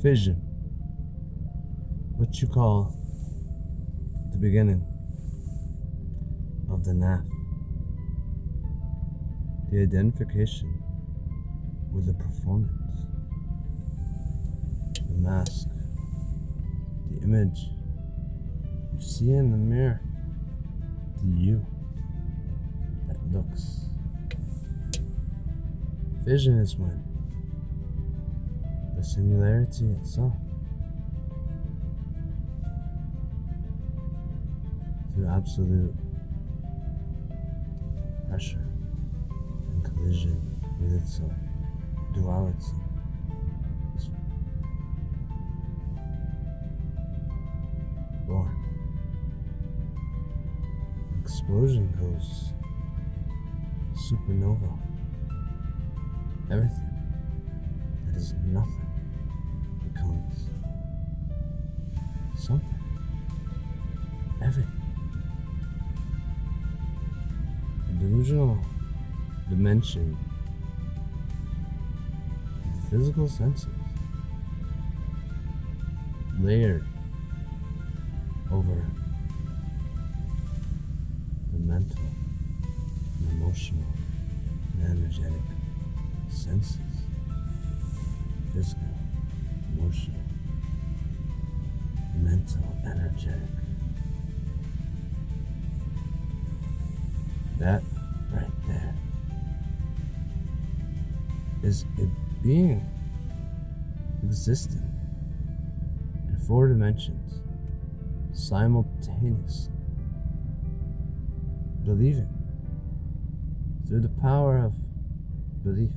Fission, what you call the beginning of the NAF, the identification with the performance, the mask, the image you see in the mirror, the you that looks. Fission is when the singularity itself, through absolute pressure and collision with itself, duality, is born. Explosion goes supernova. Everything that is nothing becomes something. Everything. A delusional dimension of the physical senses layered over the mental and emotional and energetic senses, physical, emotional, mental, energetic. That right there is a being existing in 4 dimensions simultaneously, believing through the power of belief,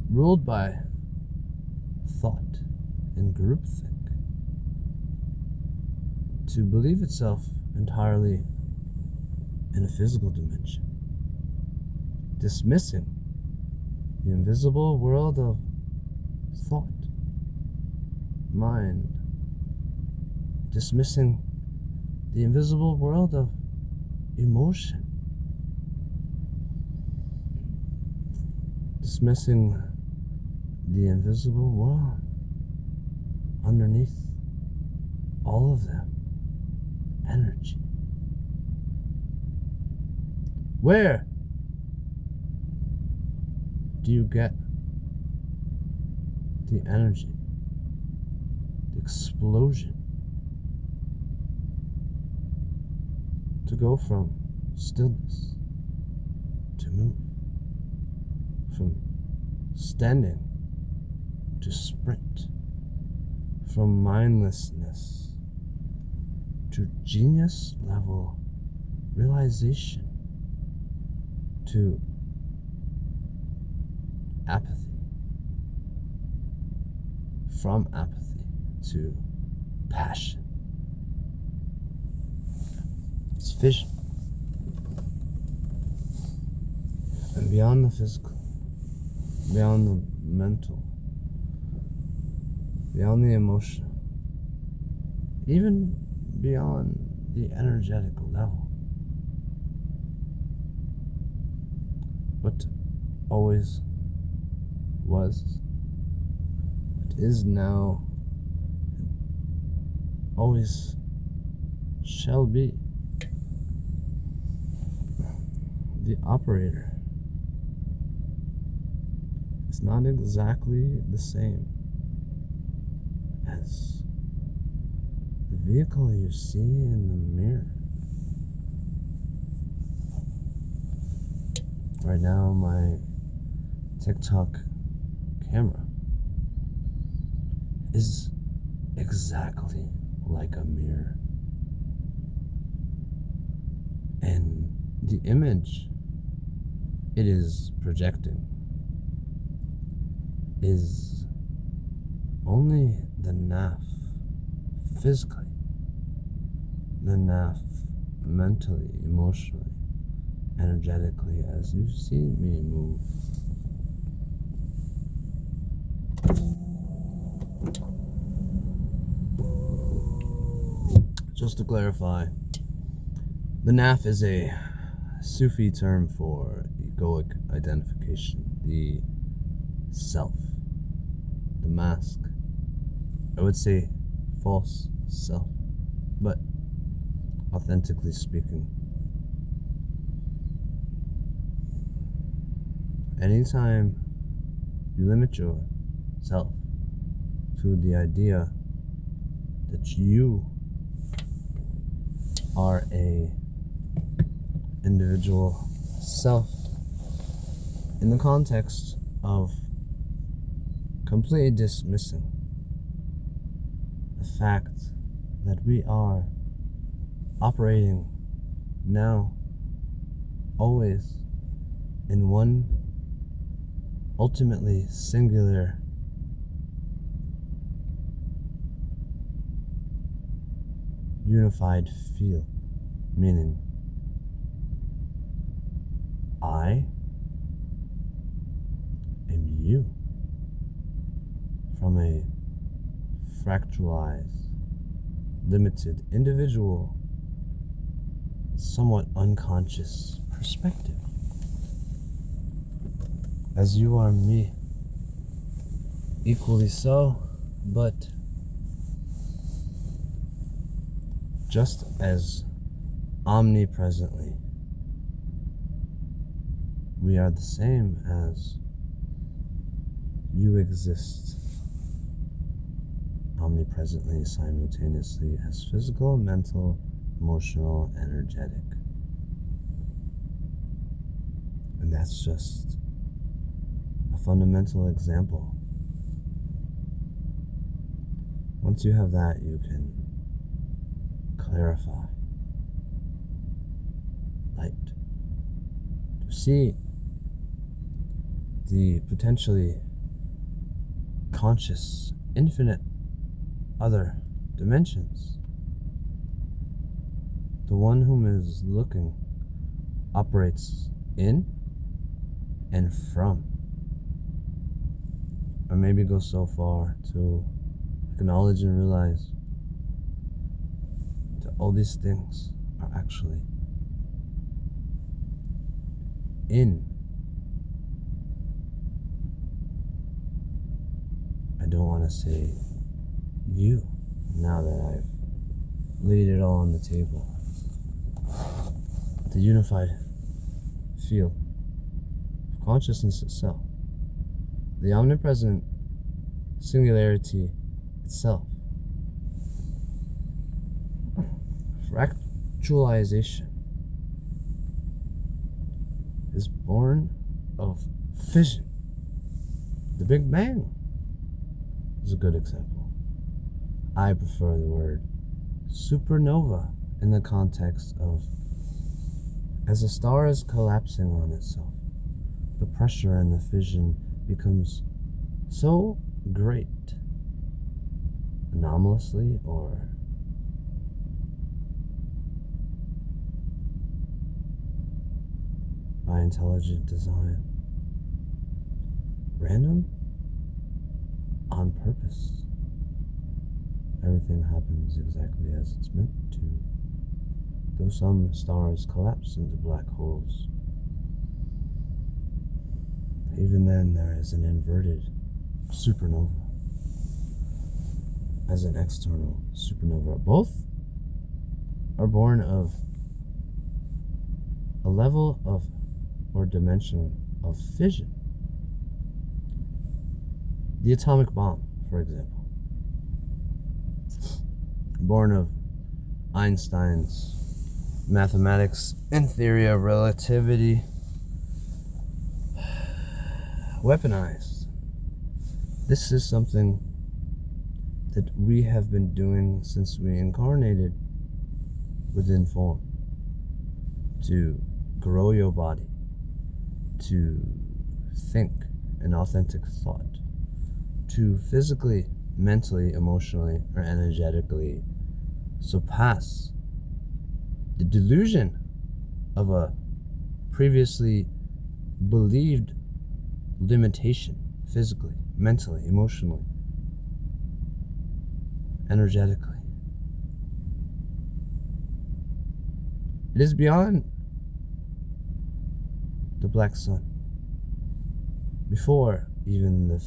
ruled by thought and groupthink, to believe itself entirely in a physical dimension, dismissing the invisible world of thought, mind, dismissing the invisible world of emotion, dismissing the invisible world underneath all of them, energy. Where do you get the energy, the explosion, to go from stillness to move, from standing to sprint, from mindlessness to genius level realization, to apathy, from apathy to passion? It's fission. And beyond the physical, beyond the mental, beyond the emotional, even beyond the energetic level, what always was, what is now, and always shall be, the operator is not exactly the same as the vehicle you see in the mirror. Right now, my TikTok camera is exactly like a mirror. And the image it is projecting is only the NAF physically, the NAF mentally, emotionally, energetically, as you see me move. Just to clarify, the NAF is a Sufi term for egoic identification, the self. the mask. I would say false self, but authentically speaking, anytime you limit yourself to the idea that you are a individual self in the context of completely dismissing the fact that we are operating now, always, in one ultimately singular unified field, meaning I am you from a fractalized, limited, individual, somewhat unconscious perspective, as you are me, equally so, but just as omnipresently we are the same as you exist omnipresently, simultaneously, as physical, mental, emotional, energetic. And that's just a fundamental example. Once you have that, you can clarify, light, to see the potentially conscious, infinite other dimensions. The one whom is looking operates in and from, or maybe go so far to acknowledge and realize that all these things are actually in. I don't want to say you, now that I've laid it all on the table. The unified field of consciousness itself, the omnipresent singularity itself, fractalization is born of fission. The Big Bang is a good example. I prefer the word supernova in the context of, as a star is collapsing on itself, the pressure and the fission becomes so great, anomalously or by intelligent design, random, on purpose. Everything happens exactly as it's meant to. Though some stars collapse into black holes, even then there is an inverted supernova as an external supernova. Both are born of a level of or dimension of fission. The atomic bomb, for example, born of Einstein's mathematics and theory of relativity, weaponized. This is something that we have been doing since we incarnated within form, to grow your body, to think an authentic thought, to physically, mentally, emotionally, or energetically surpass the delusion of a previously believed limitation, physically, mentally, emotionally, energetically. It is beyond the black sun, before even the